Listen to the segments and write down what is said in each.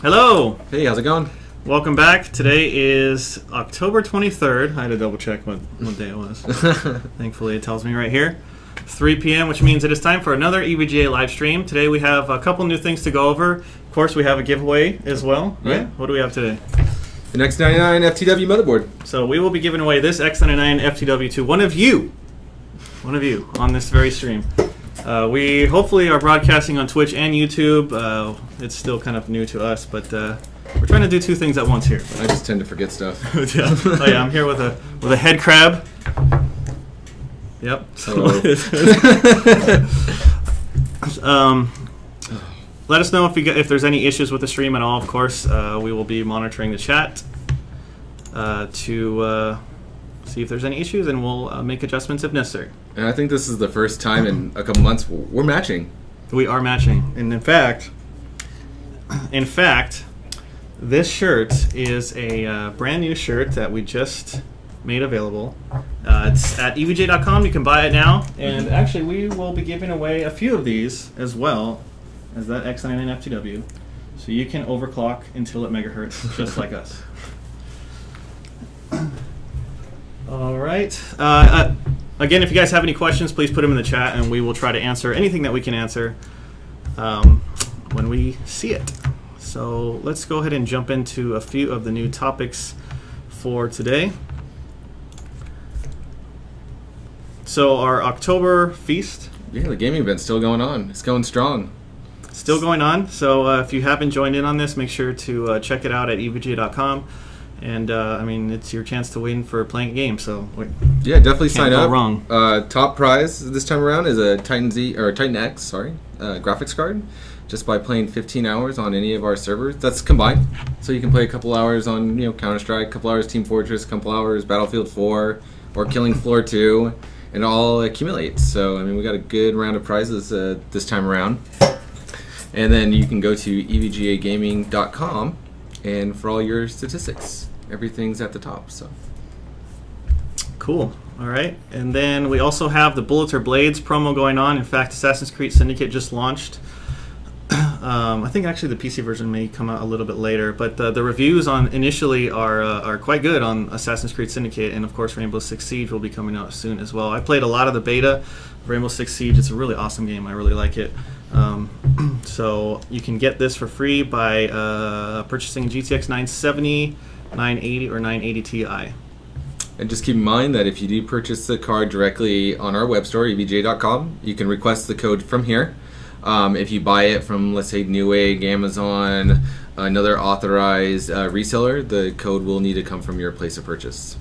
Hello. Hey, how's it going? Welcome back. Today is October 23rd. I had to double check what day it was. Thankfully, it tells me right here. 3 p.m., which means it is time for another EVGA live stream. Today we have a couple new things to go over. Of course, we have a giveaway as well. Right? Yeah. What do we have today? An X99 FTW motherboard. So we will be giving away this X99 FTW to one of you on this very stream. We hopefully are broadcasting on Twitch and YouTube. It's still kind of new to us, but we're trying to do two things at once here. I just tend to forget stuff. Yeah. Oh yeah, I'm here with a head crab. Yep. Let us know if there's any issues with the stream at all. Of course, we will be monitoring the chat to see if there's any issues, and we'll make adjustments if necessary. And I think this is the first time in a couple months we're matching. We are matching, and in fact, this shirt is a brand new shirt that we just made available. It's at EVGA.com. You can buy it now, and actually, we will be giving away a few of these as well as that X99 FTW, so you can overclock until it megahertz, just like us. All right. Again, if you guys have any questions, please put them in the chat, and we will try to answer anything that we can answer when we see it. So let's go ahead and jump into a few of the new topics for today. So our October feast. Yeah, the gaming event's still going on. It's going strong. Still going on. So if you haven't joined in on this, make sure to check it out at evga.com. And I mean, it's your chance to win for playing a game. So yeah, definitely sign up. Wrong. Top prize this time around is a Titan X, graphics card. Just by playing 15 hours on any of our servers, that's combined. So you can play a couple hours on Counter-Strike, a couple hours Team Fortress, a couple hours Battlefield 4, or Killing Floor 2, and it all accumulates. So I mean, we got a good round of prizes this time around. And then you can go to evgagaming.com, and for all your statistics, everything's at the top. So cool. All right, and then we also have the Bullets or Blades promo going on. In fact, Assassin's Creed Syndicate just launched. I think actually the PC version may come out a little bit later, but the reviews on initially are quite good on Assassin's Creed Syndicate, and of course Rainbow Six Siege will be coming out soon as well. I played a lot of the beta of Rainbow Six Siege. It's a really awesome game. I really like it. So you can get this for free by purchasing GTX 970, 980, or 980 Ti. And just keep in mind that if you do purchase the card directly on our web store, evga.com, you can request the code from here. If you buy it from, let's say, Newegg, Amazon, another authorized reseller, the code will need to come from your place of purchase.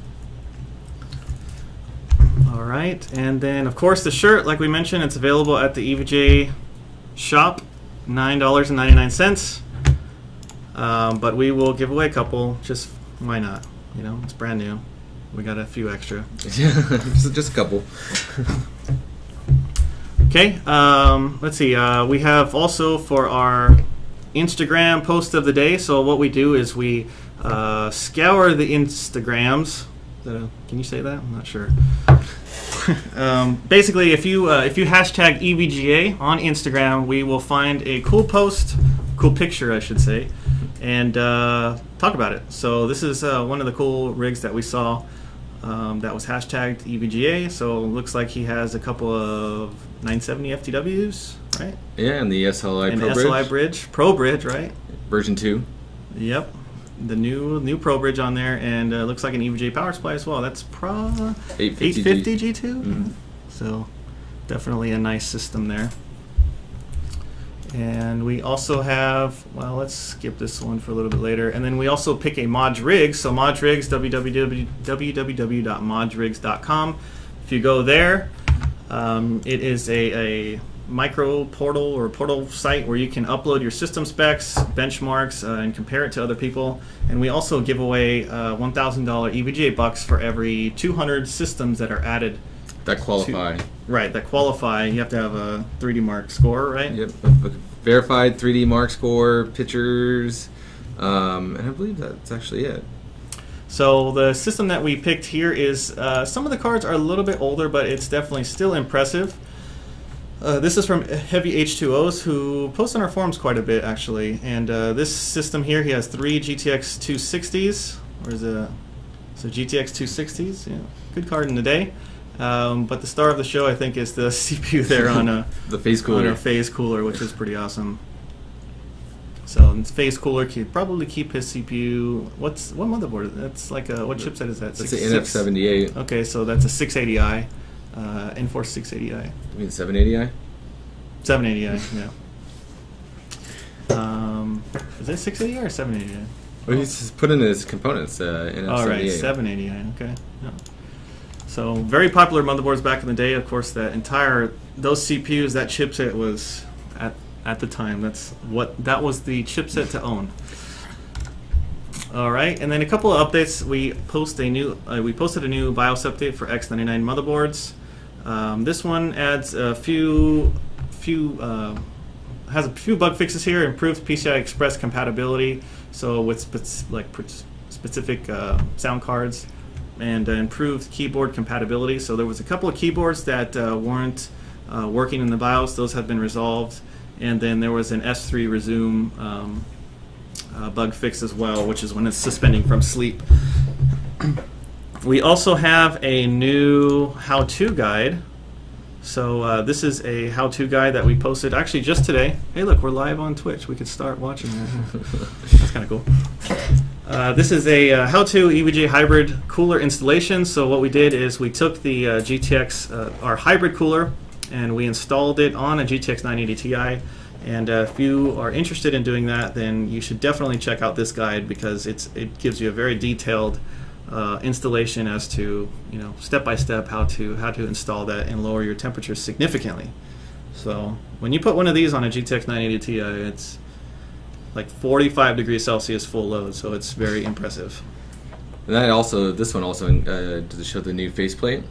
All right, and then of course the shirt, like we mentioned, it's available at the EVGA shop, $9.99. But we will give away a couple. Just why not? It's brand new. We got a few extra. just a couple. Okay, let's see. We have also for our Instagram post of the day. So what we do is we scour the Instagrams. Can you say that? I'm not sure. Basically, if you hashtag EVGA on Instagram, we will find a cool post, cool picture, I should say, and talk about it. So this is one of the cool rigs that we saw that was hashtagged EVGA. So it looks like he has a couple of 970 FTWs, right? Yeah, and the SLI Pro Bridge. SLI Bridge, Pro Bridge, right? Version 2. Yep. The new Pro Bridge on there, and looks like an EVGA power supply as well. That's 850 G2. Mm-hmm. So definitely a nice system there. And we also have, well, let's skip this one for a little bit later. And then we also pick a Mods Rigs. So Mods Rigs, www.modsrigs.com. If you go there, it is a micro portal or portal site where you can upload your system specs, benchmarks, and compare it to other people. And we also give away $1,000 EVGA bucks for every 200 systems that are added. That qualify. Right, that qualify. You have to have a 3D Mark score, right? Yep, a verified 3D Mark score, pictures, and I believe that's actually it. So the system that we picked here is, some of the cards are a little bit older, but it's definitely still impressive. This is from Heavy H2Os, who posts on our forums quite a bit, actually. And this system here, he has 3 GTX 260s. Or is it? So GTX 260s, yeah, good card in the day. But the star of the show, I think, is the CPU there on the phase cooler. On our phase cooler, which is pretty awesome. So phase cooler could probably keep his CPU. What motherboard? That's like what chipset is that? That's the NF78. Okay, so that's a 680i, Enforce 680i. You mean 780i? 780i, yeah. Is it 680i or 780i? Well, he's put in his components. NF78. All right, 780i. Okay. Yeah. So very popular motherboards back in the day. Of course, those CPUs, that chipset was at the time. That was the chipset to own. All right, and then a couple of updates. We posted a new BIOS update for X99 motherboards. This one adds has a few bug fixes here. Improved PCI Express compatibility, so with specific sound cards, and improved keyboard compatibility. So there was a couple of keyboards that weren't working in the BIOS. Those have been resolved. And then there was an S3 resume bug fix as well, which is when it's suspending from sleep. We also have a new how-to guide. So this is a how-to guide that we posted actually just today. Hey, look, we're live on Twitch. We could start watching that. That's kind of cool. This is a how-to EVGA hybrid cooler installation. So what we did is we took the GTX, our hybrid cooler, and we installed it on a GTX 980 Ti. And if you are interested in doing that, then you should definitely check out this guide, because it gives you a very detailed installation as to, step by step how to install that and lower your temperature significantly. So when you put one of these on a GTX 980 Ti, it's like 45 degrees Celsius full load, so it's very impressive. And this one also does it show the new faceplate?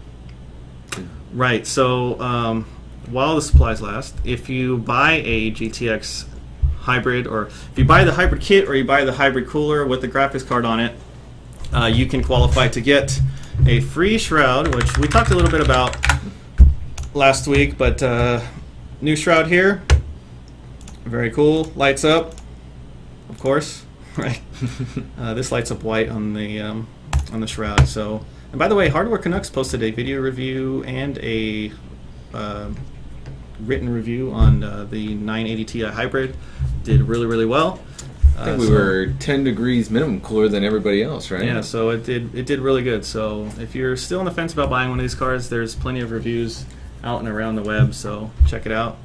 Right. So while the supplies last, if you buy a GTX hybrid, or if you buy the hybrid kit, or you buy the hybrid cooler with the graphics card on it, you can qualify to get a free shroud, which we talked a little bit about last week. But new shroud here, very cool. Lights up, of course, right? This lights up white on the shroud. So. And by the way, Hardware Canucks posted a video review and a written review on the 980 Ti hybrid. Did really, really well. I think we were 10 degrees minimum cooler than everybody else, right? Yeah, so it did really good. So if you're still on the fence about buying one of these cards, there's plenty of reviews out and around the web, so check it out.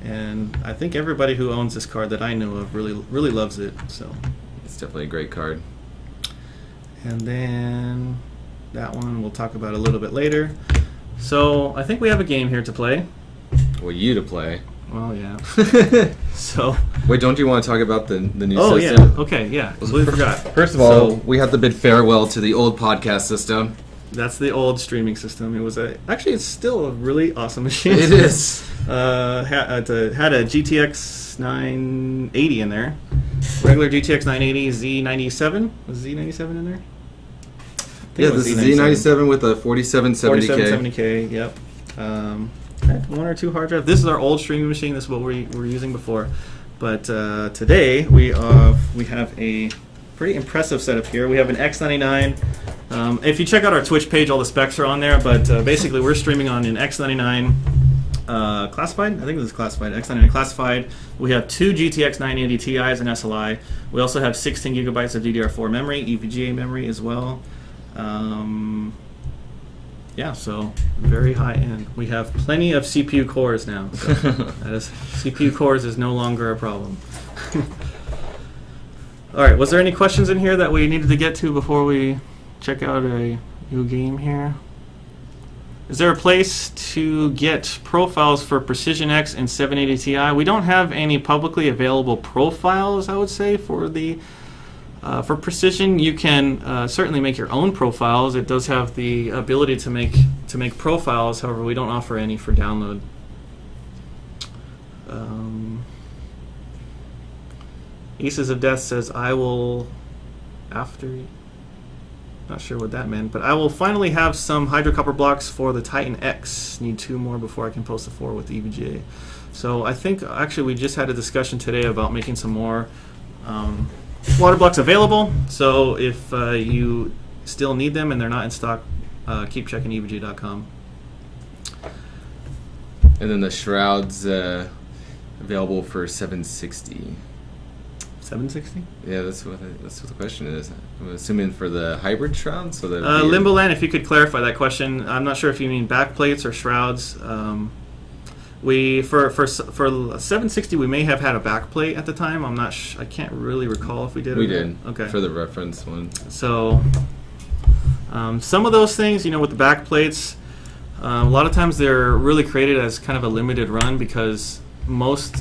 And I think everybody who owns this card that I know of really, really loves it. So it's definitely a great card. And then that one we'll talk about a little bit later. So I think we have a game here to play. Well, you to play. Well, yeah. So. Wait, don't you want to talk about the new system? Oh, yeah. Okay, yeah. Completely forgot. First of all, we had the bid farewell to the old podcast system. That's the old streaming system. It was actually, it's still a really awesome machine. It is. Had a GTX 980 in there. Regular GTX 980 Z97. Was Z97 in there? Yeah, this is Z97 with a 4770K. 4770K, yep. Had 1 or 2 hard drives. This is our old streaming machine. This is what we were using before. But today we have a pretty impressive setup here. We have an X99. If you check out our Twitch page, all the specs are on there. But basically, we're streaming on an X99 classified. I think this is classified. X99 classified. We have 2 GTX 980 Ti's and SLI. We also have 16 gigabytes of DDR4 memory, EVGA memory as well. Yeah, so very high end. We have plenty of CPU cores now. So CPU cores is no longer a problem. All right, was there any questions in here that we needed to get to before we check out a new game here? Is there a place to get profiles for Precision X and 780 Ti? We don't have any publicly available profiles, I would say, for the for Precision. You can certainly make your own profiles. It does have the ability to make profiles. However, we don't offer any for download. Aces of Death says, "I will after." Not sure what that meant, but I will finally have some hydrocopper blocks for the Titan X. Need 2 more before I can post the 4 with EVGA. So I think actually we just had a discussion today about making some more water blocks available. So if you still need them and they're not in stock, keep checking EVGA.com. And then the shrouds available for 760. 760? Yeah, that's what the question is. I'm assuming for the hybrid shroud. So that Limboland, if you could clarify that question. I'm not sure if you mean backplates or shrouds. We for 760 we may have had a backplate at the time. I'm not. I can't really recall if we did. We did. Okay. For the reference one. So some of those things, with the backplates, a lot of times they're really created as kind of a limited run because most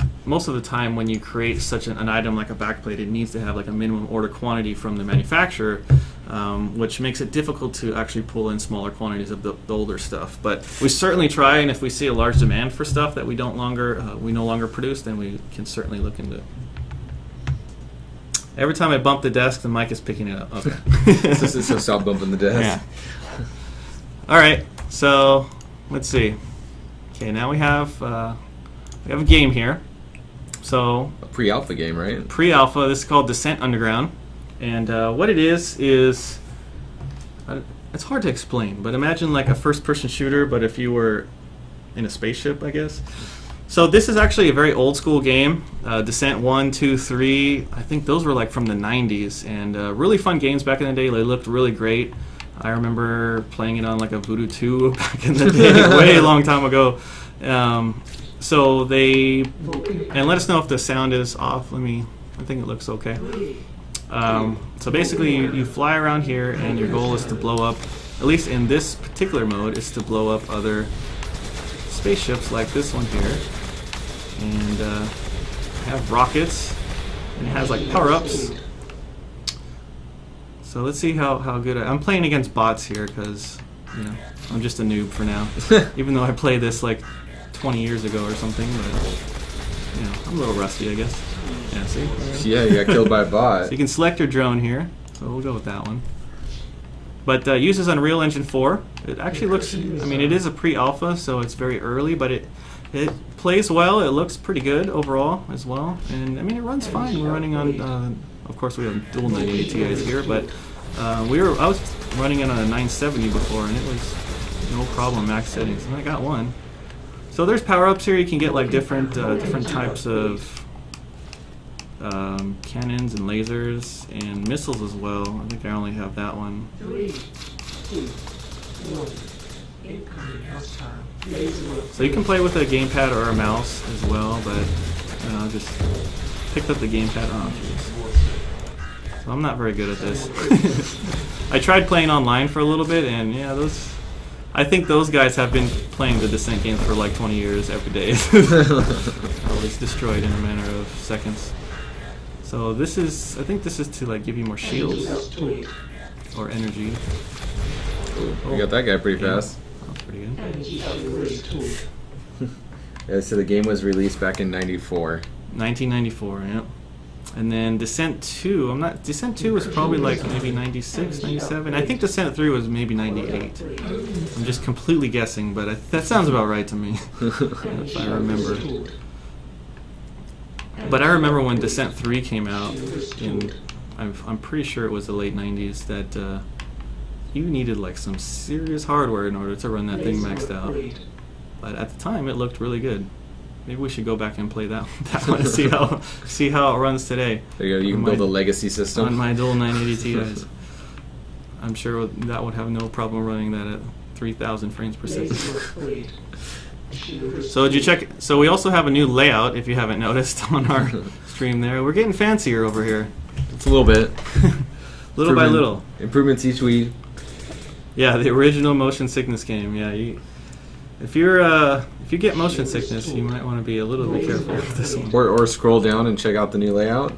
of the time when you create such an item like a backplate, it needs to have like a minimum order quantity from the manufacturer, which makes it difficult to actually pull in smaller quantities of the older stuff. But we certainly try, and if we see a large demand for stuff that we no longer produce, then we can certainly look into it. Every time I bump the desk, the mic is picking it up. Okay. So stop bumping the desk. Yeah. All right. So let's see. Okay, now we have a game here. So A pre-alpha game, right? Pre-alpha. This is called Descent Underground, and what it is it's hard to explain. But imagine like a first-person shooter, but if you were in a spaceship, I guess. So this is actually a very old school game. Descent 1, 2, 3. I think those were like from the 90s, and really fun games back in the day. They looked really great. I remember playing it on like a Voodoo 2 back in the day, way long time ago. So and let us know if the sound is off. I think it looks okay. So basically you fly around here, and your goal is to blow up, at least in this particular mode, is to blow up other spaceships like this one here. And have rockets, and it has like power-ups. So let's see how good I'm playing against bots here, because I'm just a noob for now. Even though I played this like 20 years ago or something, but I'm a little rusty, I guess. Yeah, see? Yeah, you got killed by a bot. So you can select your drone here, so we'll go with that one. But uses Unreal Engine 4. It actually looks, it is a pre-alpha, so it's very early, but it plays well. It looks pretty good overall as well, and it runs fine. We're running on, of course, we have dual 980 Ti's here, but I was running it on a 970 before, and it was no problem max settings, and I got one. So there's power-ups here. You can get like different types of cannons and lasers and missiles as well. I think I only have that one. 3, 2, 1. Incoming hostile. So you can play with a gamepad or a mouse as well, but I just picked up the gamepad. Oh, jeez. So I'm not very good at this. I tried playing online for a little bit, and I think those guys have been playing the Descent games for like 20 years every day. Always destroyed in a matter of seconds. So I think this is to like give you more shields or energy. You got that guy pretty fast. Oh, pretty good. Yeah, so the game was released back in 94. 1994, yeah. And then Descent 2, Descent 2 was probably like maybe 96, 97. I think Descent 3 was maybe 98. I'm just completely guessing, but that sounds about right to me, if I remember. But I remember when Descent 3 came out, I'm pretty sure it was the late 90s, that you needed like some serious hardware in order to run that thing maxed out. But at the time, it looked really good. Maybe we should go back and play that one and see how it runs today. There you go. You can build a legacy system on my dual 980 Ti's. I'm sure that would have no problem running that at 3,000 frames per second. So did you check? So we also have a new layout, if you haven't noticed, on our stream there. We're getting fancier over here. It's a little bit. Little by little. Improvements each week. Yeah, the original motion sickness game. Yeah, if you get motion sickness, you might want to be a little bit careful with this one. Or scroll down and check out the new layout.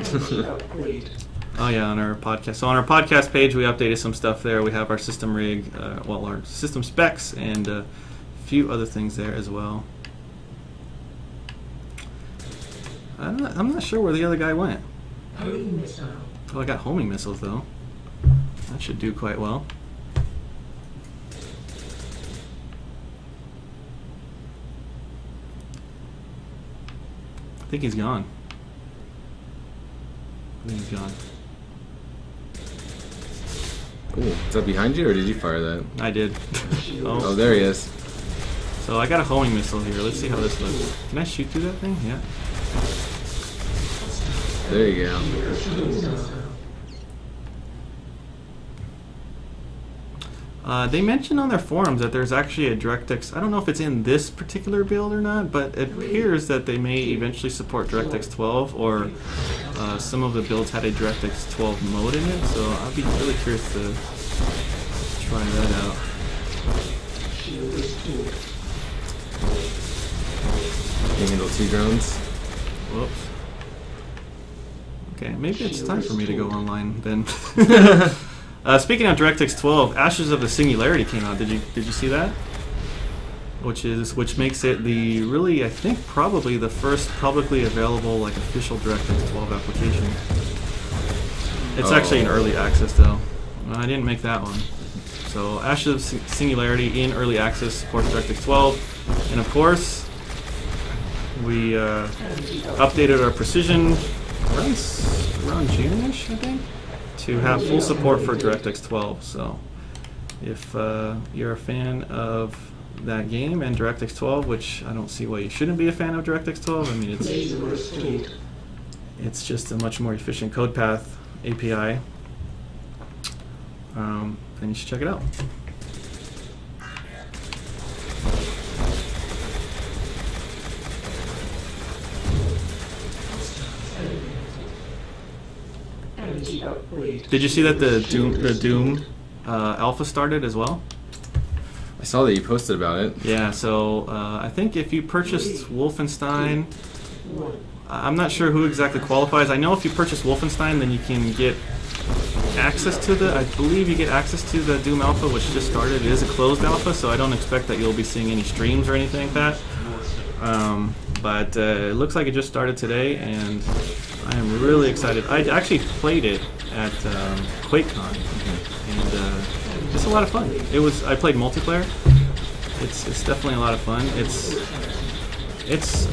Oh yeah, on our podcast. So on our podcast page, we updated some stuff there. We have our system rig, our system specs, and a few other things there as well. I'm not sure where the other guy went. Homing missile. Oh, I got homing missiles though. That should do quite well. I think he's gone. I think he's gone. Ooh, is that behind you, or did you fire that? I did. Oh, there he is. So I got a homing missile here. Let's see how this looks. Can I shoot through that thing? Yeah. There you go. They mentioned on their forums that there's actually a DirectX. I don't know if it's in this particular build or not, but it appears that they may eventually support DirectX 12, or some of the builds had a DirectX 12 mode in it. So I'll be really curious to try that out. Can you handle 2 drones? Whoops. Okay, maybe it's time for me to go online then. Speaking of DirectX 12, Ashes of the Singularity came out. Did you see that? Which makes it the really, I think, probably the first publicly available like official DirectX 12 application. It's actually in early access though. I didn't make that one. So Ashes of Singularity in early access supports DirectX 12, and of course we updated our precision around June-ish, I think, to have full support for DirectX 12. So if you're a fan of that game and DirectX 12, which I don't see why you shouldn't be a fan of DirectX 12. I mean, it's just a much more efficient code path API. Then you should check it out. Did you see that the Doom alpha started as well? I saw that you posted about it. Yeah, so I think if you purchased Wolfenstein, I'm not sure who exactly qualifies. I know if you purchase Wolfenstein, then you can get access to I believe you get access to the Doom alpha, which just started. It is a closed alpha, so I don't expect that you'll be seeing any streams or anything like that. But it looks like it just started today, and I am really excited. I actually played it at QuakeCon, and it's a lot of fun. I played multiplayer. It's definitely a lot of fun. It's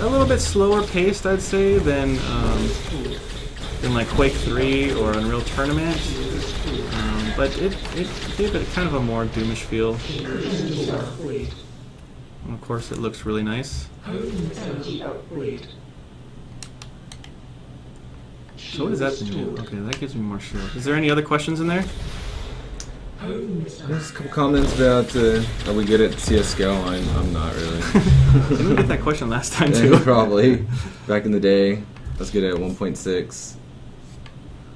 a little bit slower paced, I'd say, than like Quake 3 or Unreal Tournament, but it gave it kind of a more Doomish feel. And of course, it looks really nice. So what does that thing do? Okay, that gives me more shield. Is there any other questions in there? There's a couple comments about are we good at CS scale? I'm not really. Didn't we get that question last time too? Probably. Back in the day, I was good at 1.6.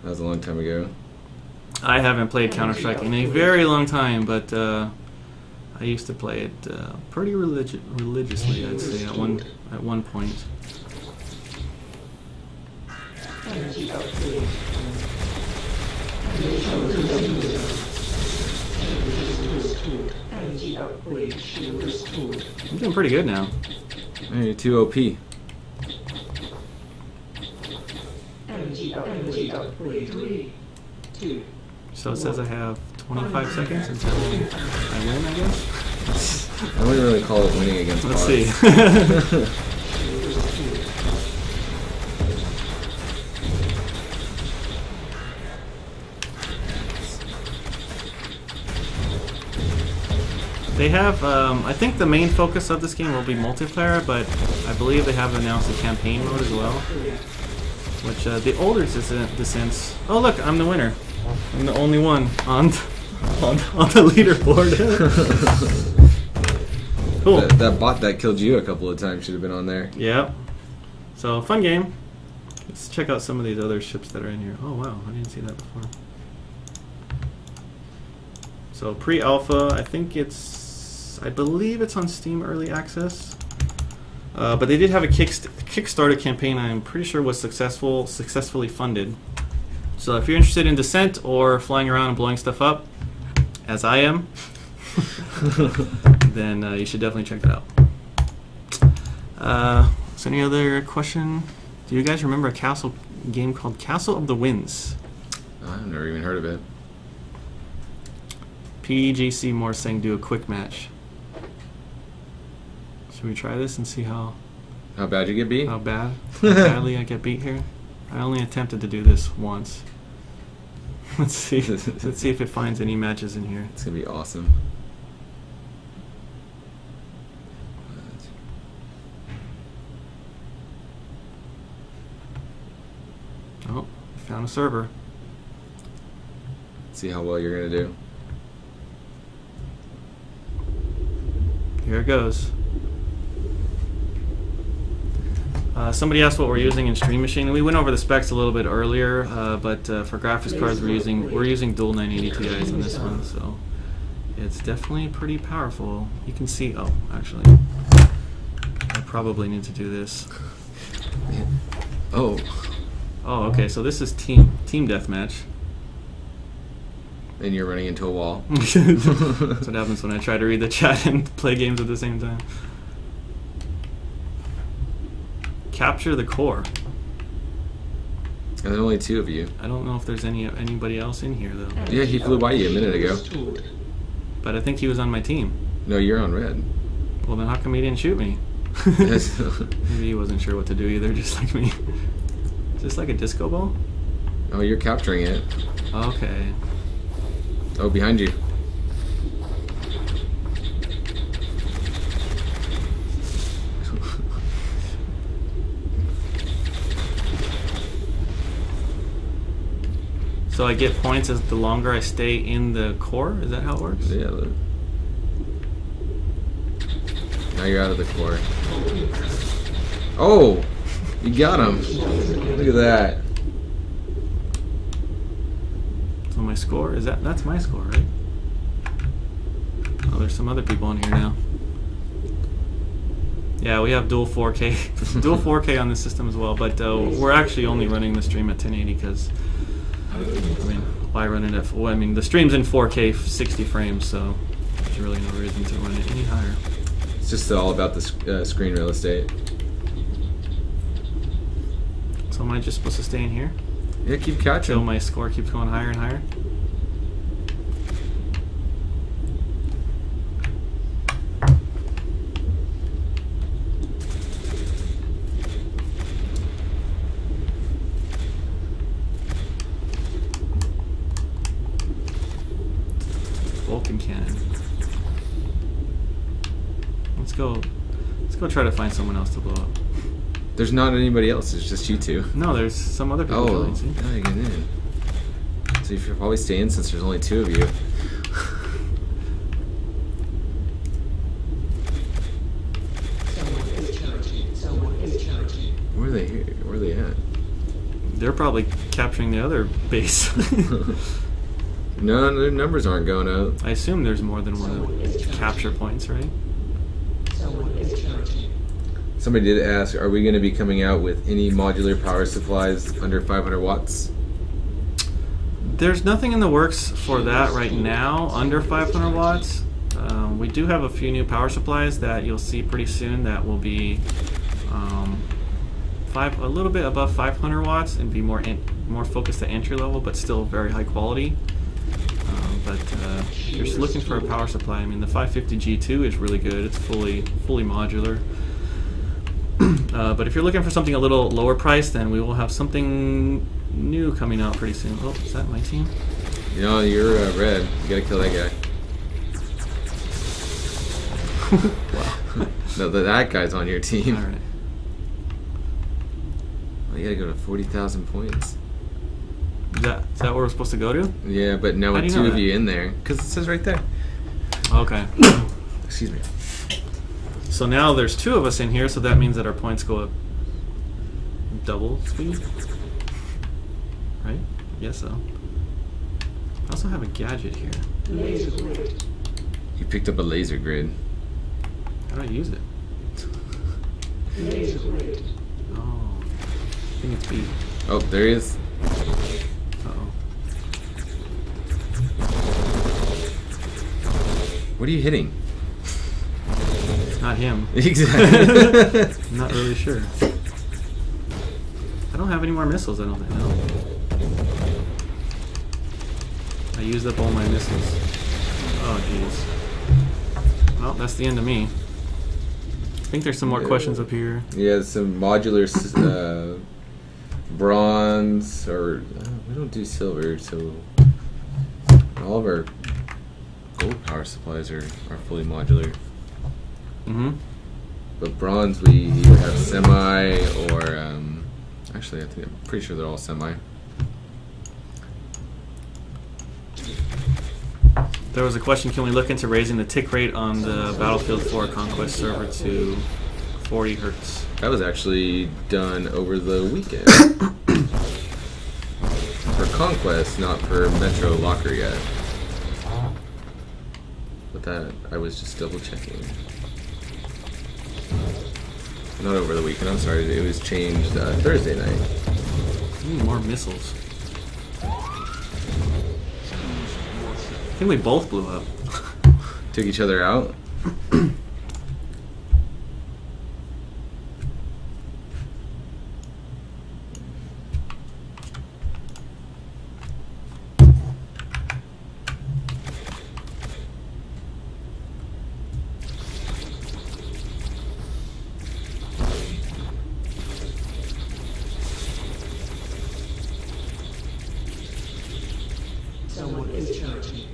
That was a long time ago. I haven't played Counter-Strike in a very long time, but I used to play it pretty religiously, I'd say, at one point. I'm doing pretty good now. Hey, you're too OP. So it says I have 25 seconds until I win, I guess? I wouldn't really call it winning against Let's bots. see. They have, I think the main focus of this game will be multiplayer, but I believe they have announced a campaign mode as well. Which, the older descents... Oh look, I'm the winner. I'm the only one on the leaderboard. Cool. That bot that killed you a couple of times should have been on there. Yep. So, fun game. Let's check out some of these other ships that are in here. Oh wow, I didn't see that before. So, pre-alpha, I believe it's on Steam Early Access. But they did have a Kickstarter campaign I'm pretty sure was successfully funded. So if you're interested in Descent or flying around and blowing stuff up, as I am, then you should definitely check that out. Is there any other question? Do you guys remember a game called Castle of the Winds? I've never even heard of it. PGC more saying do a quick match. Should we try this and see how bad you get beat? how badly I get beat here? I only attempted to do this once. Let's see. Let's see if it finds any matches in here. It's gonna be awesome. Oh, found a server. See how well you're gonna do. Here it goes. Somebody asked what we're using in Stream Machine. We went over the specs a little bit earlier, but for graphics cards we're using dual 980 Ti's on this one, so it's definitely pretty powerful. You can see. Oh, actually, I probably need to do this. Oh. Oh, okay. So this is team deathmatch. And you're running into a wall. That's what happens when I try to read the chat and play games at the same time. Capture the core. And there's only 2 of you. I don't know if there's anybody else in here though. Yeah, he flew by you a minute ago. But I think he was on my team. No, you're on red. Well, then how come he didn't shoot me? Yes. Maybe he wasn't sure what to do either, just like me. Is this like a disco ball? Oh, you're capturing it. Okay. Oh, behind you. So I get points as the longer I stay in the core? Is that how it works? Yeah, look. Now you're out of the core. Oh! You got him! Look at that. So my score, that's my score, right? Oh, there's some other people in here now. Yeah, we have dual 4K, dual 4K on the system as well, but we're actually only running the stream at 1080 because, I mean, why run it at, well, I mean, the stream's in 4K 60 frames, so there's really no reason to run it any higher. It's just all about the screen real estate. So am I just supposed to stay in here? Yeah, keep catching. Until my score keeps going higher and higher? Vulcan cannon. Let's go try to find someone else to blow up. There's not anybody else, it's just you 2. No, there's some other people Oh, going, see? now you get in. So you should probably stay in since there's only 2 of you. Where are they here? Where are they at? They're probably capturing the other base. No, their numbers aren't going up. I assume there's more than one capture points, right? Somebody did ask, are we going to be coming out with any modular power supplies under 500 watts? There's nothing in the works for that right now under 500 watts. We do have a few new power supplies that you'll see pretty soon that will be a little bit above 500 watts and be more focused at entry level, but still very high quality. But if you're just looking for a power supply, I mean, the 550G2 is really good. It's fully modular. But if you're looking for something a little lower priced, then we will have something new coming out pretty soon. Oh, is that my team? You know, you're red. You gotta kill that guy. Wow. No, that guy's on your team. All right. Oh, you gotta go to 40,000 points. Is that where we're supposed to go to? Yeah, but now How with do you 2 know of that? you in there. Because it says right there. Okay. Excuse me. So now there's 2 of us in here, so that means that our points go up double speed? Right? I guess so. I also have a gadget here. You picked up a laser grid. How do I use it? Oh. I think it's B. Oh, there he is. Uh-oh. What are you hitting? Not him. Exactly. I'm not really sure. I don't have any more missiles, I don't think. No. I used up all my missiles. Oh, jeez. Well, that's the end of me. I think there's some more questions up here. Yeah, some modular bronze, or we don't do silver, so all of our gold power supplies are fully modular. Mm-hmm. But bronze, we either have semi or actually, I'm pretty sure they're all semi. There was a question, can we look into raising the tick rate on the Battlefield 4 Conquest server to 40 hertz? That was actually done over the weekend. For Conquest, not for Metro Locker yet. But that, I was just double checking. Not over the weekend, I'm sorry, it was changed Thursday night. Ooh, more missiles. I think we both blew up. Took each other out. Someone is charging.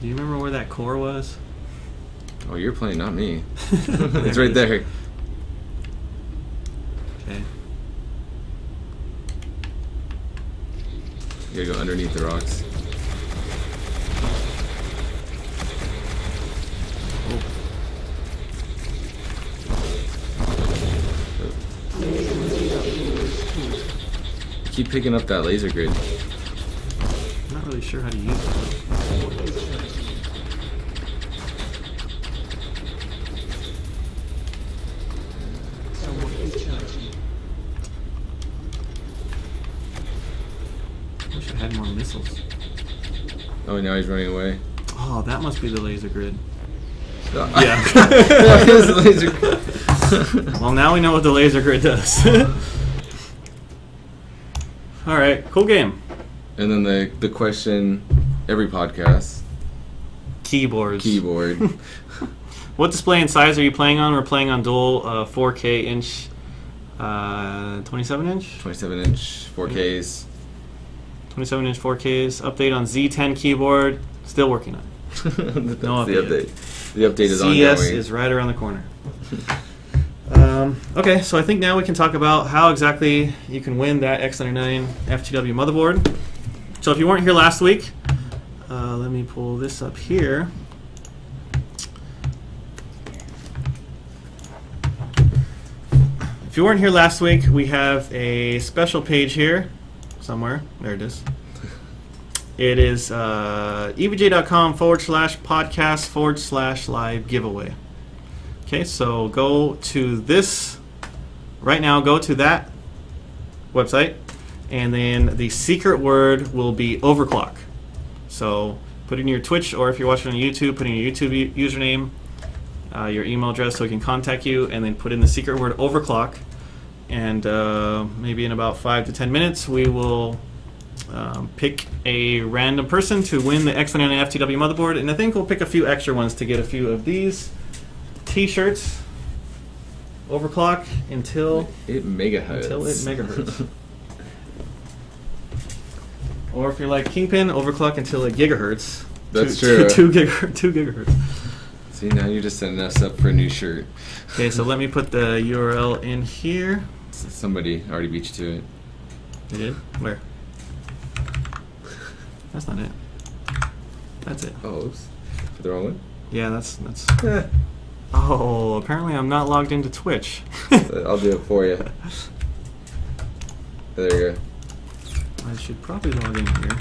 Do you remember where that core was? Oh, you're playing, not me. It's right there. Okay. You gotta go underneath the rocks. Keep picking up that laser grid. I'm not really sure how to use it. Someone is charging. I wish I had more missiles. Oh, now he's running away. Oh, that must be the laser grid. Yeah. Well, now we know what the laser grid does. Alright, cool game. And then the question, every podcast. Keyboards. Keyboard. What display and size are you playing on? We're playing on dual 4K inch, 27 inch? 27 inch 4Ks. 27 inch 4Ks. Update on Z10 keyboard. Still working on it. That's No the update. update. The update is CS ongoing. is right around the corner. Okay, so I think now we can talk about how exactly you can win that X99 FTW motherboard. So if you weren't here last week, let me pull this up here. If you weren't here last week, we have a special page here somewhere. There it is. It is evga.com/podcast/live giveaway. Okay, so go to this right now. Go to that website, and then the secret word will be overclock. So put in your Twitch, or if you're watching on YouTube, put in your YouTube username, your email address so we can contact you, and then put in the secret word overclock. And maybe in about 5 to 10 minutes, we will pick a random person to win the X99 FTW motherboard, and I think we'll pick a few extra ones to get a few of these T-shirts. Overclock until it megahertz. Until it megahertz. Or if you're like Kingpin, overclock until it gigahertz. That's true. 2 gigahertz. See, now you're just setting us up for a new shirt. Okay, so let me put the URL in here. Somebody already beat you to it. They did? Where? That's not it. That's it. Oh, oops. For the wrong one? Yeah, that's. Oh, apparently I'm not logged into Twitch. I'll do it for you. There you go. I should probably log in here.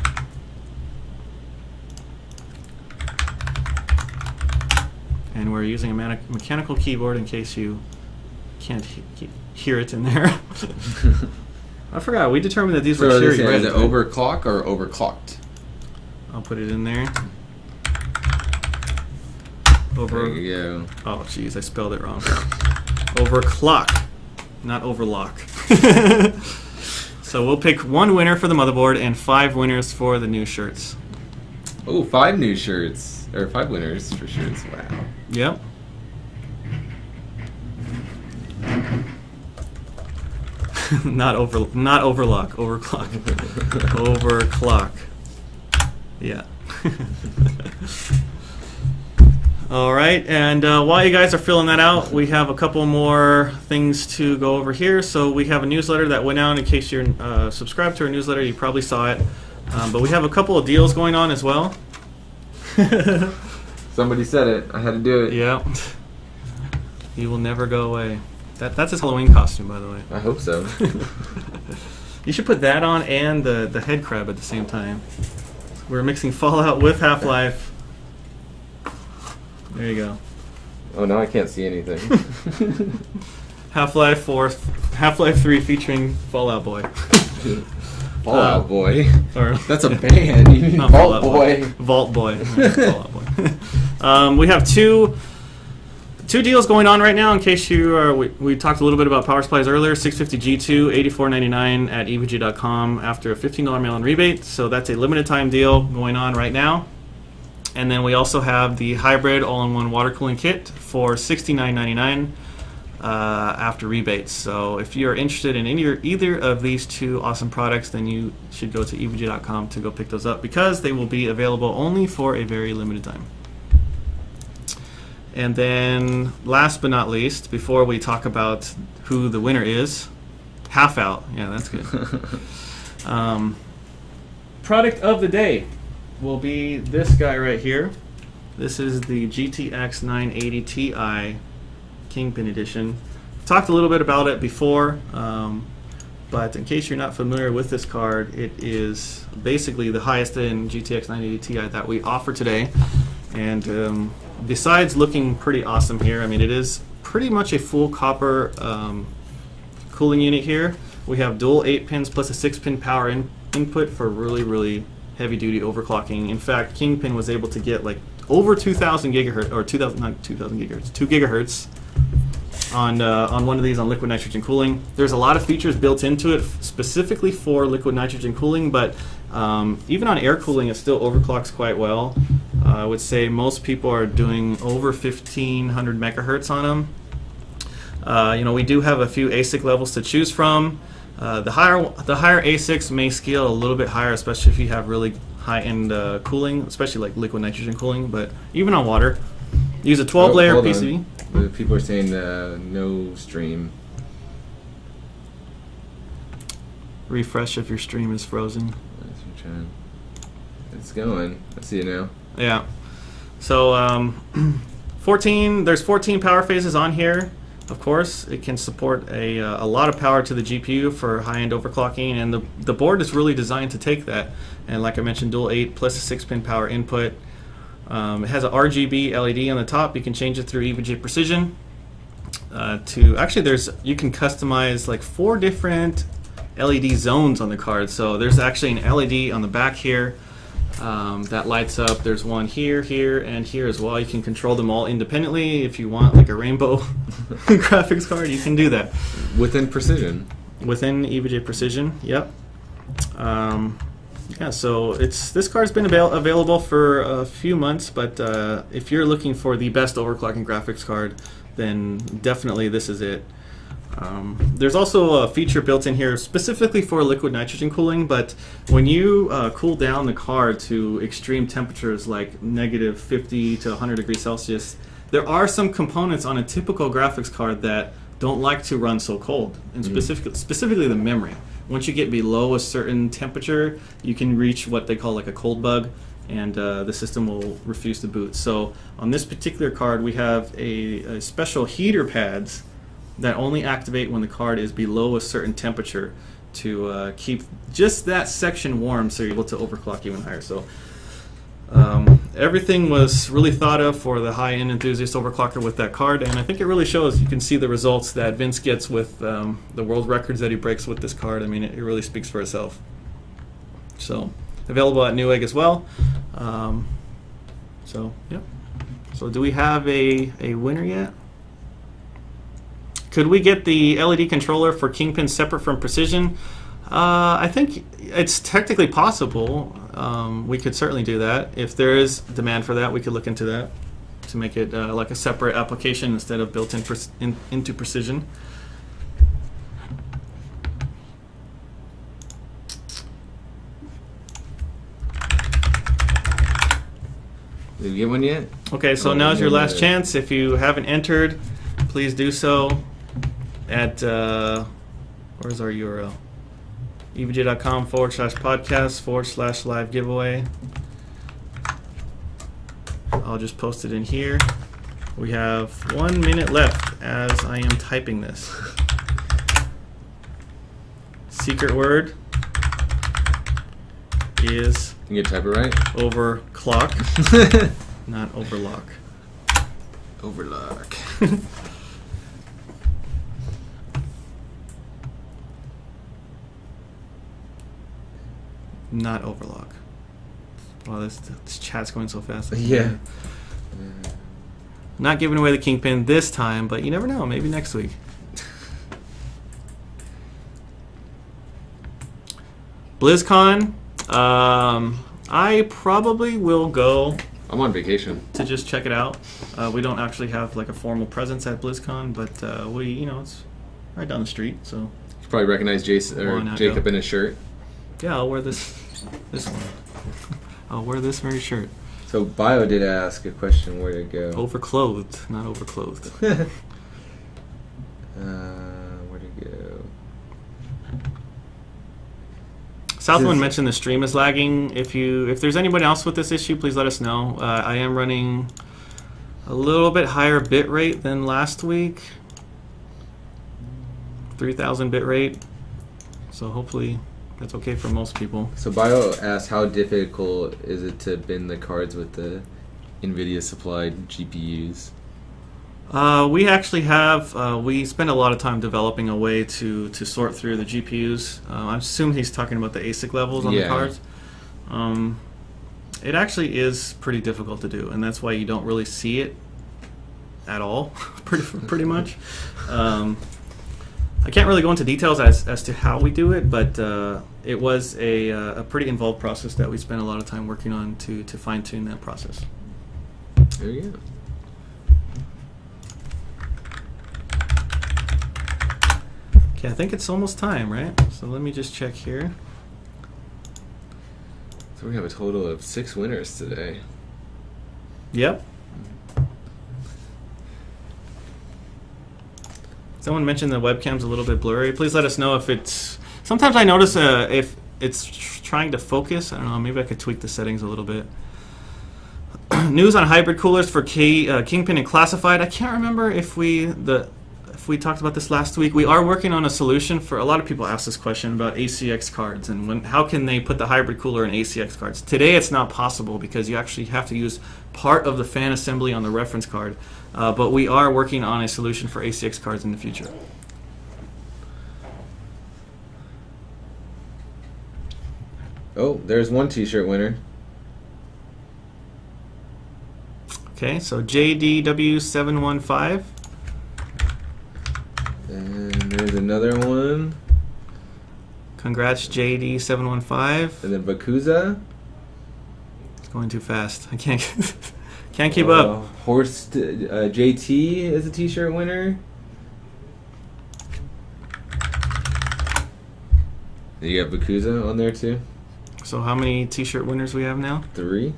And we're using a mechanical keyboard in case you can't hear it in there. I forgot, we determined that these were So Siri is ready. it overclock or overclocked? I'll put it in there. There you go. Oh, jeez, I spelled it wrong. Overclock, not overlock. So we'll pick one winner for the motherboard and 5 winners for the new shirts. Oh, 5 new shirts. Or 5 winners for shirts. Wow. Yep. not overclock. Overclock. Yeah. All right, and while you guys are filling that out, we have a couple more things to go over here. So we have a newsletter that went out. In case you're subscribed to our newsletter, you probably saw it. But we have a couple of deals going on as well. Somebody said it. I had to do it. Yeah. He will never go away. That's his Halloween costume, by the way. I hope so. You should put that on and the head crab at the same time. We're mixing Fallout with Half-Life. There you go. Oh, now I can't see anything. Half-Life 4, Half-Life 3 featuring Fallout Boy. Fallout Boy? Or That's a band. You mean Vault Boy. Vault Boy. Fallout Boy. We have two deals going on right now. In case you are, we talked a little bit about power supplies earlier. 650 G2, $84.99 at EVGA.com after a $15 mail-in rebate. So that's a limited time deal going on right now. And then we also have the hybrid all-in-one water cooling kit for $69.99 after rebates. So if you're interested in either of these two awesome products, then you should go to evg.com to go pick those up, because they will be available only for a very limited time. And then last but not least, before we talk about who the winner is, Half Out. Yeah, that's good. Product of the day will be this guy right here. This is the GTX 980 Ti Kingpin edition. Talked a little bit about it before, but in case you're not familiar with this card, it is basically the highest end GTX 980 Ti that we offer today. And besides looking pretty awesome here, I mean, it is pretty much a full copper cooling unit here. We have dual 8 pins plus a 6-pin power input for really heavy-duty overclocking. In fact, Kingpin was able to get like over 2,000 gigahertz, or 2,000, not 2,000 gigahertz, 2 gigahertz on one of these on liquid nitrogen cooling. There's a lot of features built into it specifically for liquid nitrogen cooling, but even on air cooling, it still overclocks quite well. I would say most people are doing over 1,500 megahertz on them. You know, we do have a few ASIC levels to choose from. The higher ASICs may scale a little bit higher, especially if you have really high-end cooling, especially like liquid nitrogen cooling. But even on water, use a 12-layer PCB. The people are saying no stream. Refresh if your stream is frozen. It's going. I see it now. Yeah. So there's 14 power phases on here. Of course, it can support a lot of power to the GPU for high-end overclocking, and the board is really designed to take that. And like I mentioned, dual 8 plus a 6-pin power input. It has a RGB LED on the top. You can change it through EVGA Precision. You can customize like 4 different LED zones on the card. So there's actually an LED on the back here that lights up. There's one here, here, and here as well. You can control them all independently. If you want like a rainbow graphics card, you can do that. Within Precision. Within EVGA Precision, yep. Yeah, so this card's been available for a few months, but if you're looking for the best overclocking graphics card, then definitely this is it. There's also a feature built in here specifically for liquid nitrogen cooling, but when you cool down the card to extreme temperatures like negative 50 to 100 degrees Celsius, there are some components on a typical graphics card that don't like to run so cold, and specifically the memory. Once you get below a certain temperature, you can reach what they call like a cold bug, and the system will refuse to boot. So on this particular card, we have a special heater pads that only activate when the card is below a certain temperature to keep just that section warm, so you're able to overclock even higher. So everything was really thought of for the high-end enthusiast overclocker with that card, and I think it really shows. You can see the results that Vince gets with the world records that he breaks with this card. I mean, it really speaks for itself. So available at Newegg as well. So yep. So do we have a winner yet? Could we get the LED controller for Kingpin separate from Precision? I think it's technically possible. We could certainly do that. If there is demand for that, we could look into that to make it like a separate application instead of built into Precision. Did you get one yet? Okay, so Oh, now's your no, last no. chance. If you haven't entered, please do so at, where's our URL? evga.com/podcast/live giveaway. I'll just post it in here. We have 1 minute left as I am typing this. Secret word is You can type it right. overclock, not overlock. Overlock. Not overlock. Wow, this chat's going so fast. Yeah. Not giving away the Kingpin this time, but you never know. Maybe next week. BlizzCon. I probably will go I'm on vacation. to just check it out. We don't actually have like a formal presence at BlizzCon, but it's right down the street. So You probably recognize Jason Why or not Jacob go? in his shirt. yeah, I'll wear this one. I'll wear this very shirt. So Bio did ask a question where to go. Overclothed, not overclothed. Where to go? Southwind mentioned the stream is lagging. If there's anybody else with this issue, please let us know. I am running a little bit higher bit rate than last week, 3,000 bit rate. So hopefully that's okay for most people. So Bio asked, how difficult is it to bin the cards with the NVIDIA supplied GPUs? We actually have, we spend a lot of time developing a way to sort through the GPUs. I assume he's talking about the ASIC levels on the Yeah. cards. It actually is pretty difficult to do, and that's why you don't really see it at all, pretty much. I can't really go into details as to how we do it, but it was a pretty involved process that we spent a lot of time working on to fine-tune that process. There you go. Okay, I think it's almost time, right? So let me just check here. So we have a total of 6 winners today. Yep. Someone mentioned the webcam's a little bit blurry. Please let us know if it's... Sometimes I notice if it's trying to focus. I don't know, maybe I could tweak the settings a little bit. News on hybrid coolers for Kingpin and Classified. I can't remember if we talked about this last week. We are working on a solution for... A lot of people ask this question about ACX cards and how can they put the hybrid cooler in ACX cards. Today it's not possible because you actually have to use part of the fan assembly on the reference card. But we are working on a solution for ACX cards in the future. Oh, there's one t-shirt winner. Okay, so JDW715. And there's another one. Congrats, JD715. And then Bakuza. It's going too fast. I can't keep up. Horst JT is a t-shirt winner. And you got Bakuza on there too. So how many t-shirt winners we have now? 3.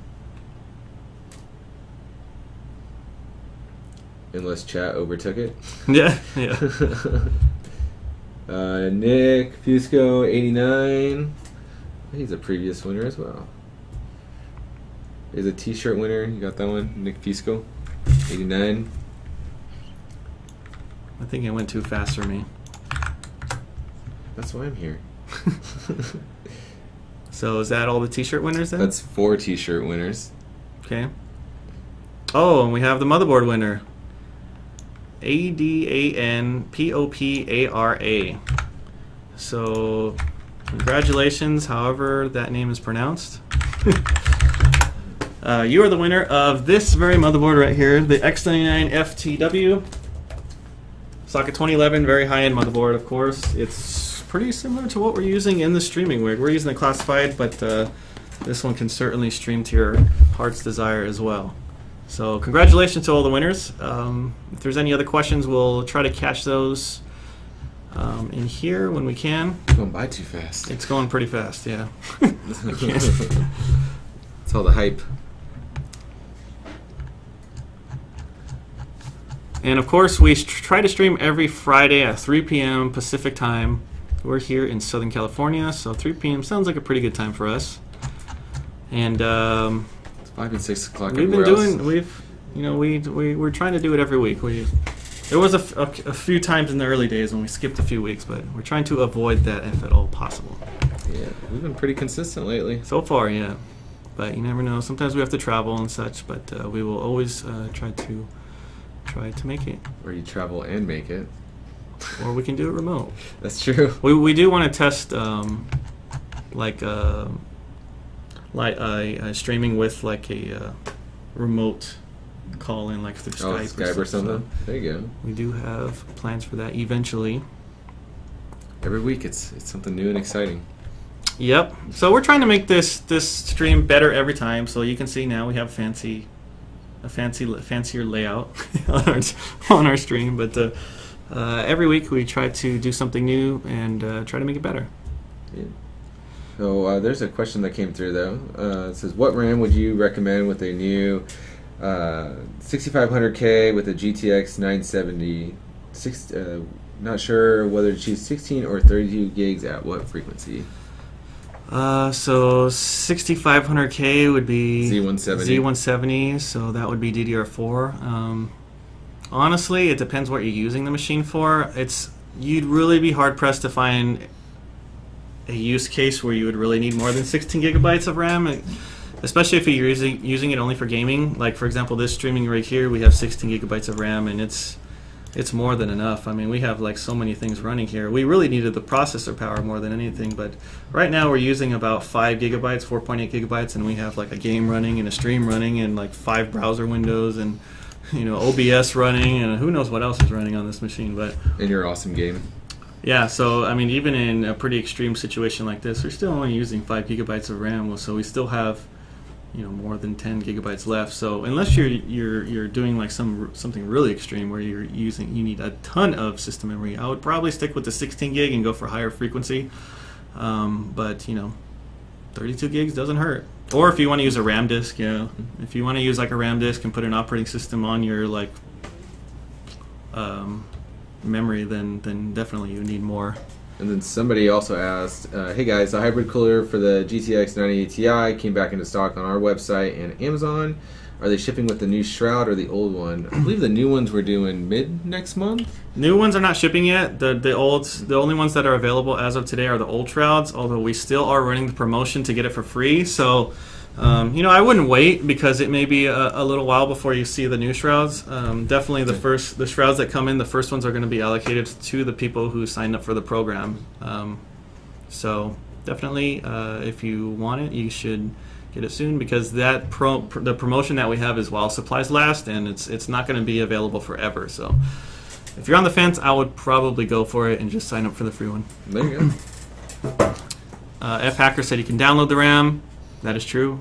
Unless chat overtook it. Yeah. Nick Fusco 89. He's a previous winner as well. He's a t-shirt winner. You got that one, Nick Fusco 89. I think it went too fast for me. That's why I'm here. So is that all the t-shirt winners then? That's 4 t-shirt winners. Okay. Oh, and we have the motherboard winner. ADANPOPARA. So, congratulations, however that name is pronounced. You are the winner of this very motherboard right here, the X99 FTW. Socket 2011, very high-end motherboard, of course. It's pretty similar to what we're using in the streaming rig. We're using the classified, but this one can certainly stream to your heart's desire as well. So congratulations to all the winners. If there's any other questions, we'll try to catch those in here when we can. It's going by too fast. It's going pretty fast, yeah. It's all the hype. And of course, we try to stream every Friday at 3 p.m. Pacific time. We're here in Southern California, so 3 p.m. sounds like a pretty good time for us. And It's 5 and 6 o'clock. we're trying to do it every week. There was a few times in the early days when we skipped a few weeks, but we're trying to avoid that if at all possible. Yeah, we've been pretty consistent lately. So far, yeah. But you never know. Sometimes we have to travel and such, but we will always try to make it. Or you travel and make it. Or we can do it remote. That's true. We do want to test streaming with like a remote call in, like through Skype or something. There you go. We do have plans for that eventually. Every week it's something new and exciting. Yep. So we're trying to make this stream better every time. So you can see now we have fancier layout on our stream, but every week we try to do something new and try to make it better. Yeah. So there's a question that came through though. It says, what RAM would you recommend with a new 6500K with a GTX 970? Not sure whether to choose 16 or 32 gigs at what frequency. So 6500K would be Z170. So that would be DDR4. Honestly, it depends what you're using the machine for. You'd really be hard pressed to find a use case where you would really need more than 16 gigabytes of RAM, especially if you're using it only for gaming. Like for example, this streaming rig here, we have 16 gigabytes of RAM, and it's more than enough. I mean, we have like so many things running here. We really needed the processor power more than anything, but right now we're using about 5 gigabytes, 4.8 gigabytes, and we have like a game running and a stream running and like 5 browser windows and OBS running, and who knows what else is running on this machine. But in your awesome game. Yeah, so I mean, even in a pretty extreme situation like this, we're still only using 5 gigabytes of RAM, so we still have more than 10 gigabytes left. So unless you're doing like something really extreme where you need a ton of system memory, I would probably stick with the 16 gig and go for higher frequency. But 32 gigs doesn't hurt. Or if you want to use a RAM disk, if you want to use like a RAM disk and put an operating system on your like memory, then definitely you need more. And then somebody also asked, hey guys, the hybrid cooler for the GTX 980 Ti came back into stock on our website and Amazon. Are they shipping with the new shroud or the old one? I believe the new ones we're doing mid next month. New ones are not shipping yet. The only ones that are available as of today are the old shrouds, although we still are running the promotion to get it for free. So I wouldn't wait because it may be a little while before you see the new shrouds. Definitely the shrouds that come in, the first ones are going to be allocated to the people who signed up for the program. So definitely, if you want it, you should get it soon, because the promotion that we have is while supplies last, and it's not going to be available forever. So if you're on the fence, I would probably go for it and just sign up for the free one. There you go. F Hacker said you can download the RAM. That is true.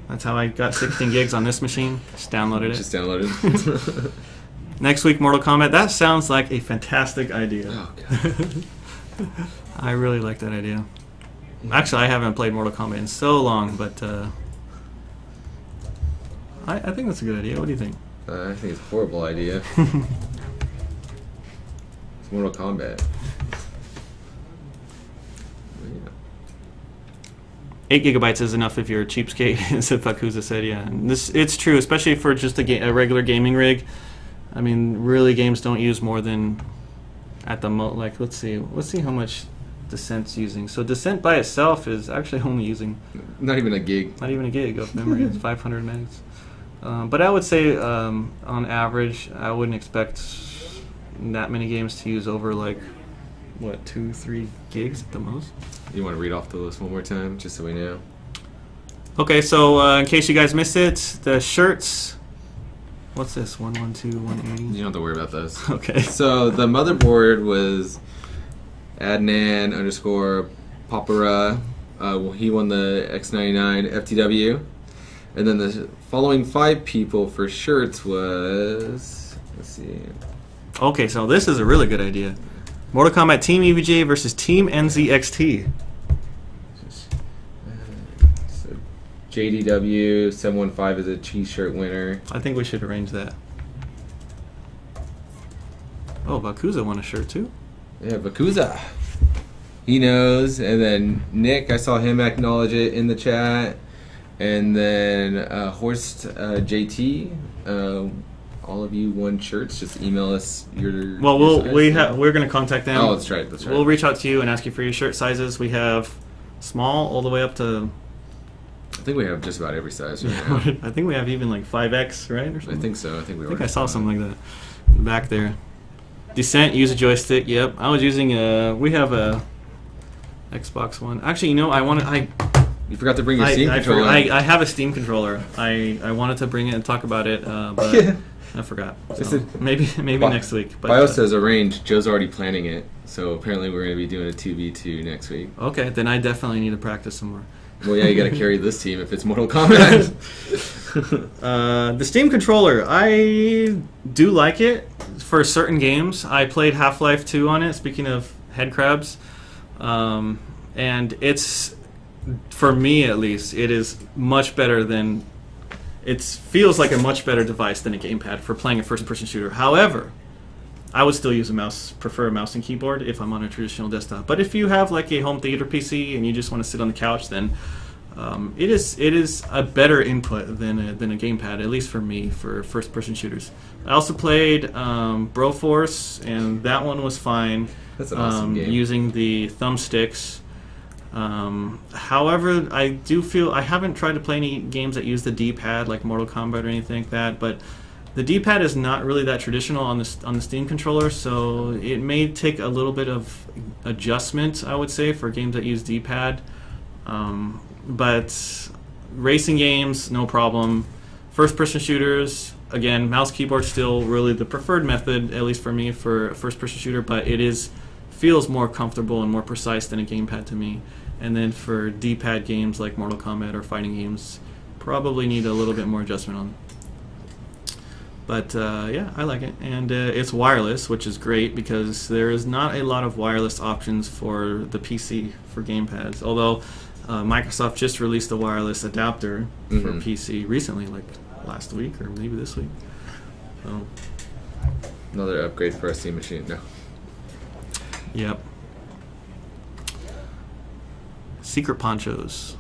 That's how I got 16 gigs on this machine. Just downloaded it. Just downloaded it. Next week, Mortal Kombat. That sounds like a fantastic idea. Oh, God. I really like that idea. Actually, I haven't played Mortal Kombat in so long, but I think that's a good idea. What do you think? I think it's a horrible idea. It's Mortal Kombat. 8 gigabytes is enough if you're a cheapskate, as Fakuza said. Yeah, and it's true, especially for just a regular gaming rig. I mean, really, games don't use more than at the most. Like, let's see how much Descent's using. So Descent by itself is actually only using not even a gig of memory. It's 500 megs. But I would say, on average, I wouldn't expect that many games to use over like 2-3 gigs at the most. You want to read off the list one more time, just so we know? Okay, so in case you guys missed it, the shirts What's this? 112, 180. You don't have to worry about those. Okay. So the motherboard was Adnan _ Papara. He won the X99 FTW. And then the following 5 people for shirts was... Let's see. Okay, so this is a really good idea. Mortal Kombat Team EVGA versus Team NZXT. So JDW 715 is a T-shirt winner. I think we should arrange that. Oh, Bakuza won a shirt too? Yeah, Bakuza. He knows. And then Nick, I saw him acknowledge it in the chat. And then Horst JT. All of you won shirts. Just email us your. Well, your size. we're gonna contact them. Oh, that's right. That's right. We'll reach out to you and ask you for your shirt sizes. We have small all the way up to. I think we have just about every size right now. I think we have even like 5X, right? Or something. I think so. I think we. I think I saw something like that back there. Descent, use a joystick. Yep, I was using a. We have a Xbox One. Actually, you know, You forgot to bring your Steam controller. I have a Steam controller. I wanted to bring it and talk about it, but I forgot. So maybe next week. But, Bio says arrange. Joe's already planning it, so apparently we're going to be doing a 2v2 next week. Okay, then I definitely need to practice some more. Well, yeah, you got to carry this team if it's Mortal Kombat. The Steam controller, I do like it for certain games. I played Half-Life 2 on it, speaking of head crabs. And it's, for me at least, it is much better than... It feels like a much better device than a gamepad for playing a first-person shooter. However, I would still use a mouse, prefer a mouse and keyboard if I'm on a traditional desktop. But if you have like a home theater PC and you just want to sit on the couch, then it is a better input than a gamepad, at least for me, for first-person shooters. I also played Broforce, and that one was fine. That's an awesome game. Using the thumbsticks. However, I do feel I haven't tried to play any games that use the D-pad like Mortal Kombat or anything like that, but the D-pad is not really that traditional on the Steam controller, so it may take a little bit of adjustment, I would say, for games that use D-pad. But racing games, no problem. First-person shooters, again, mouse keyboard still really the preferred method, at least for me, for a first-person shooter, but it feels more comfortable and more precise than a gamepad to me. And then for D-pad games like Mortal Kombat or fighting games, probably need a little bit more adjustment on. But yeah, I like it. And it's wireless, which is great because there is not a lot of wireless options for the PC for gamepads. Although Microsoft just released a wireless adapter for PC recently, like last week or maybe this week. So Another upgrade for our Steam machine. No. Yep. Secret Ponchos.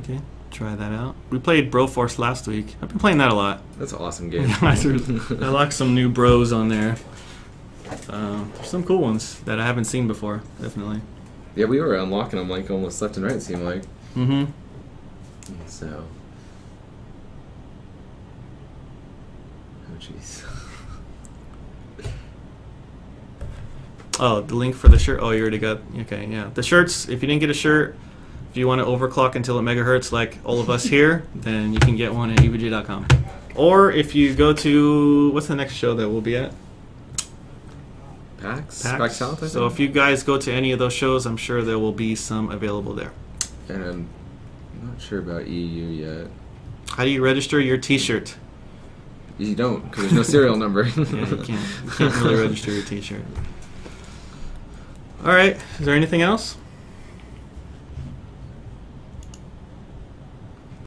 Okay, try that out. We played Broforce last week. I've been playing that a lot. That's an awesome game. I locked some new bros on there. There's some cool ones that I haven't seen before, definitely. Yeah, we were unlocking them like almost left and right, it seemed like. Mm-hmm. So. Oh, jeez. Oh, the link for the shirt. Oh, you already got. Okay, yeah. The shirts, if you didn't get a shirt, if you want to overclock until it megahertz like all of us here, then you can get one at evg.com. Or if you go to. What's the next show that we'll be at? PAX PAX. South, So if you guys go to any of those shows, I'm sure there will be some available there. And I'm not sure about EU yet. How do you register your T-shirt? You don't, because there's no serial number. Yeah, you can't really register your T-shirt. All right. Is there anything else?